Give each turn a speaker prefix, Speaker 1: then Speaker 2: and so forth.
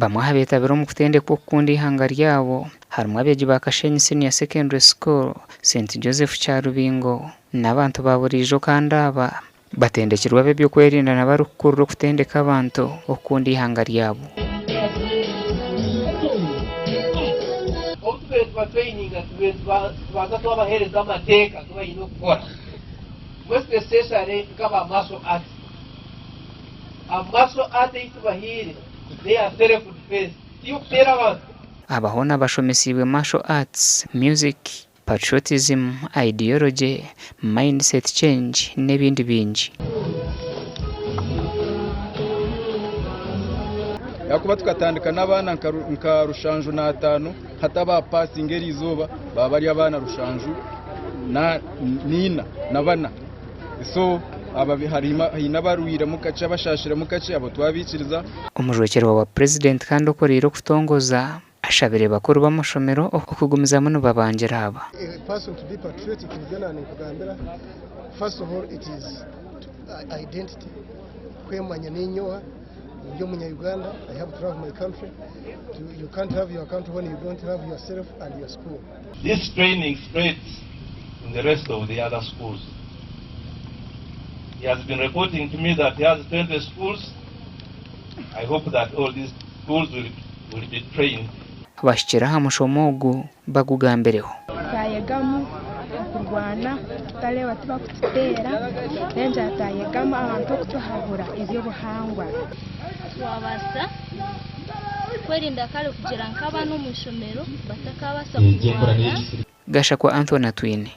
Speaker 1: bamwe abetabira okutendekwa okundi eihanga ryabo harimu abeegi ba Kashenyi Senior Secondary School, St Joseph Kyarubingo n'abantu ba buriijo kandi aba batendekirwa by'okwerinda nabarikukurra okutendeka abantu okundi eihanga ryabo. Abahona bashomesibwe martial arts, music, patriotism, ideology, mindset change n'ebindi bingi.
Speaker 2: Yakuba tukatandika n'abana nka rushanju na 5 hataba passing erizoba baba ari abana rushanju na nina na bana so ababi harina baruira mukacha bashashira mukacha abo twabikiriza.
Speaker 1: Umujwekero wa president kandi okorera kutongoza ashabire bakuru b'amashomero okugumiza muno babangira aba.
Speaker 3: Person to be patriotic in Ghana ni kugambira, first of all it is identity. Kwemanya n'inyoha yo munya Uganda. I have to love my country. You can't have your country when you don't have yourself and your school.
Speaker 4: This training spreads in the rest of the other schools. He has been reporting to me that he has 20 schools. I hope that all these schools will be trained.
Speaker 1: Bashikira ha mushomogu bagugambireho.
Speaker 5: Tayegamu kurwana tutaleba tuba kutera nenja tayegamu abantu kutuhabura eby'obuhangwa.
Speaker 6: Wabasa kwerinda kale kugira nk'abana mu ishomero batakabasa kurwana.
Speaker 1: Gasha kwa Anthony Twine.